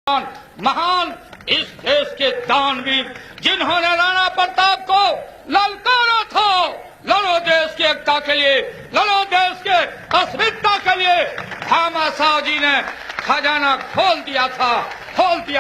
महान इस देश के दानवीर जिन्होंने राणा प्रताप को ललकारा था, लड़ो देश की एकता के लिए, लड़ो देश के अस्मिता के लिए। भामाशाह जी ने खजाना खोल दिया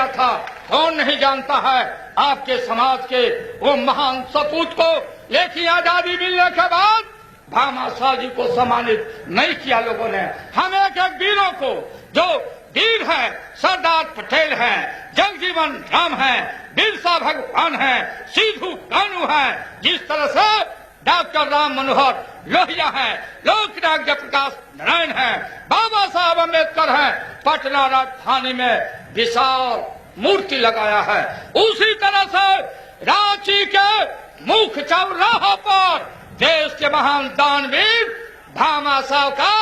था। कौन नहीं जानता है आपके समाज के वो महान सपूत को। लेकिन आजादी मिलने के बाद भामाशाह जी को सम्मानित नहीं किया लोगों ने। हम एक वीरों को, जो वीर हैं, सरदार पटेल हैं, जगजीवन राम हैं, बिरसा भगवान हैं, सिद्धू कानू हैं, जिस तरह से डॉक्टर राम मनोहर लोहिया हैं, लोकनायक जयप्रकाश नारायण हैं, बाबा साहब अम्बेडकर हैं, पटना राजधानी में विशाल मूर्ति लगाया है। उसी तरह से रांची के मुख्य चौराहा पर देश के महान दानवीर भामाशाह का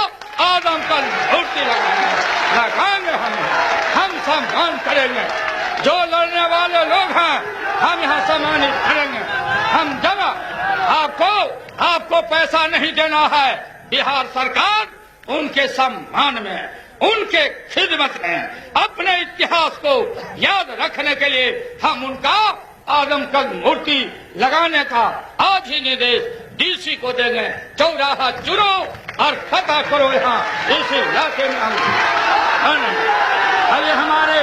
आदमकद मूर्ति लगाएंगे। हम सम्मान करेंगे। जो लड़ने वाले लोग हैं हम यहाँ सम्मानित करेंगे। हम जगह आपको पैसा नहीं देना है। बिहार सरकार उनके सम्मान में, उनके खिदमत में, अपने इतिहास को याद रखने के लिए हम उनका आदमकद मूर्ति लगाने का आज ही निर्देश डीसी को देंगे। चौराहा चुनो और खता करो यहाँ इस इलाके में। अरे हमारे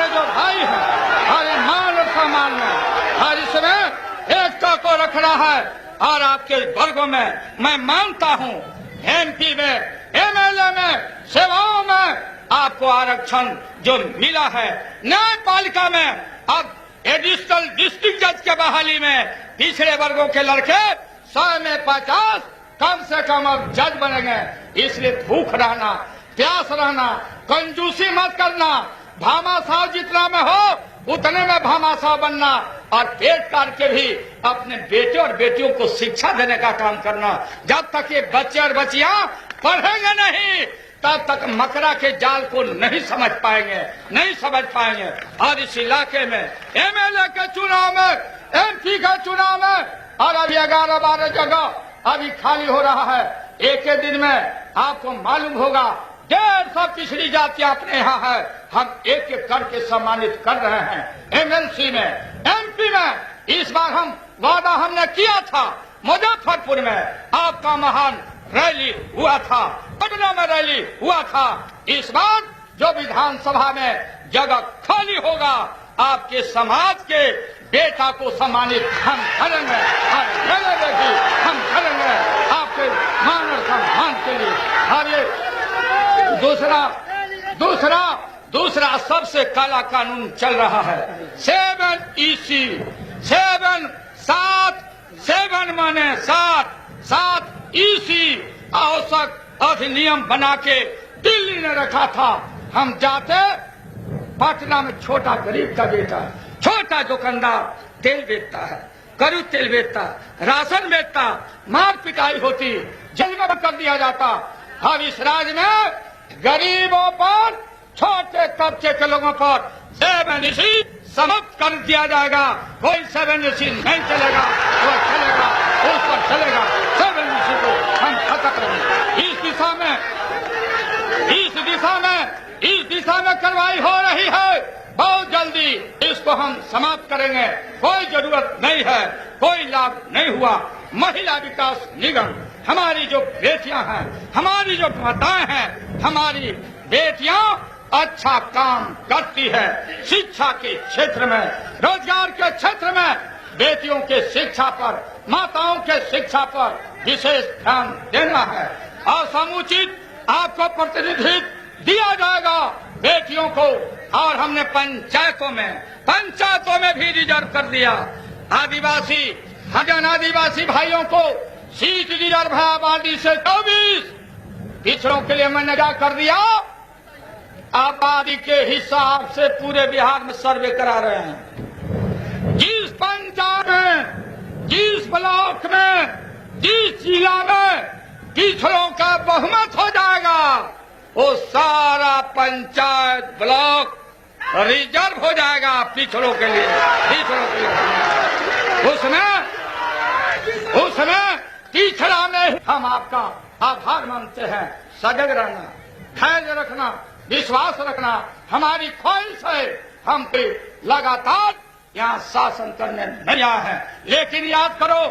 जो भाई हैं, हमारे मान और सम्मान में हर इसमें एकता को रख रहा है। और आपके वर्गों में मैं मानता हूँ, एमपी में, एमएलए में, सेवाओं में आपको आरक्षण जो मिला है, न्यायपालिका में अब एडिशनल डिस्ट्रिक्ट जज के बहाली में पिछड़े वर्गों के लड़के 100 में 50 कम से कम अब जज बनेंगे। इसलिए भूख रहना, प्यास रहना, कंजूसी मत करना। भामाशाह जितना में हो उतने में भामाशाह बनना और पेट काट के भी अपने बेटे और बेटियों को शिक्षा देने का काम करना। जब तक ये बच्चे और बच्चियां पढ़ेंगे नहीं तब तक मकरा के जाल को नहीं समझ पाएंगे। और इस इलाके में एमएलए के चुनाव में, एमपी के चुनाव में और अभी 11-12 जगह अभी खाली हो रहा है। एक ही दिन में आपको मालूम होगा 150 पिछड़ी जातियां अपने यहाँ है। हम एक एक करके सम्मानित कर रहे हैं। एमएलसी में, एमपी में इस बार वादा हमने किया था। मुजफ्फरपुर में आपका महान रैली हुआ था, पटना में रैली हुआ था। इस बार जो विधानसभा में जगह खाली होगा, आपके समाज के बेटा को सम्मानित हम करेंगे और हम करेंगे आपके मान और सम्मान के लिए। और ये दूसरा सबसे काला कानून चल रहा है 7EC 7 माने 7 EC आवश्यक अधिनियम बना के दिल्ली ने रखा था। हम जाते पटना में छोटा गरीब का बेटा, छोटा दुकानदार तेल बेचता है, करू तेल बेचता, राशन बेचता, मार पिटाई होती, जेल में कर दिया जाता। अब इस राज्य में गरीबों पर, छोटे तबके के लोगों पर 7EC समाप्त कर दिया जाएगा। कोई 7EC नहीं चलेगा, वो चलेगा, उस पर चलेगा। 7EC को हम खत्म करेंगे। इस दिशा में कार्रवाई हो रही है। बहुत जल्दी इसको हम समाप्त करेंगे। कोई जरूरत नहीं है, कोई लाभ नहीं हुआ। महिला विकास निगम, हमारी जो बेटियां हैं, हमारी जो माताएं हैं, हमारी बेटियां अच्छा काम करती है। शिक्षा के क्षेत्र में, रोजगार के क्षेत्र में बेटियों के शिक्षा पर, माताओं के शिक्षा पर विशेष ध्यान देना है। और समुचित आपको प्रतिनिधित्व दिया जाएगा बेटियों को। और हमने पंचायतों में भी रिजर्व कर दिया। आदिवासी, हजान आदिवासी भाइयों को सीट रिजर्व है आबादी से 24। पिछड़ों के लिए मैंने क्या कर दिया, आबादी के हिसाब से पूरे बिहार में सर्वे करा रहे हैं। जिस पंचायत में, जिस ब्लॉक में, जिस जिला में पिछड़ों का बहुमत हो जाएगा, वो सारा पंचायत ब्लॉक रिजर्व हो जाएगा पिछड़ों के लिए। उसमें पिछड़ा में हम आपका आभार मानते हैं। सजग रहना, धैर्य रखना, विश्वास रखना हमारी ख्वाहिश है। हम पे लगातार यहाँ शासन करने नहीं आए हैं, लेकिन याद करो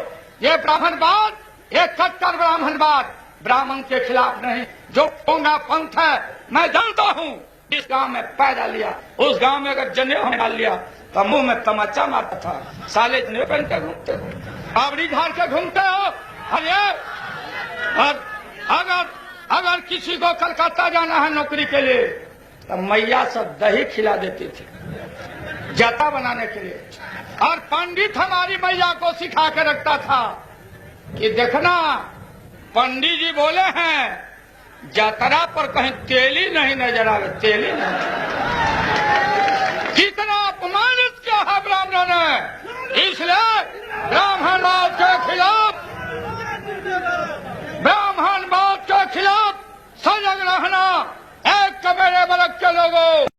ये ब्राह्मणवाद, ये कट्टर ब्राह्मणवाद ब्राह्मण के खिलाफ नहीं। जो पोंगा पंथ है, मैं जानता हूँ जिस गांव में पैदा लिया उस गांव में अगर जनेऊ डाल लिया तो मुंह में तमाचा मारता था। साले जनेऊ पहन के घूमते हो, बावड़ी झाड़ के घूमते हो। अरे और अगर किसी को कलकत्ता जाना है नौकरी के लिए तो मैया सब दही खिला देती थी जाता बनाने के लिए। और पंडित हमारी मैया को सिखा के रखता था कि देखना पंडित जी बोले हैं जातरा पर कहीं तेल ही नहीं नजर आवे, तेल ही नहीं। कितना अपमानित किया है ब्राह्मणों ने, इसलिए ब्राह्मणवाद के खिलाफ, ब्राह्मणवाद के खिलाफ सजग रहना। एक मेरे वर्ग के लोगों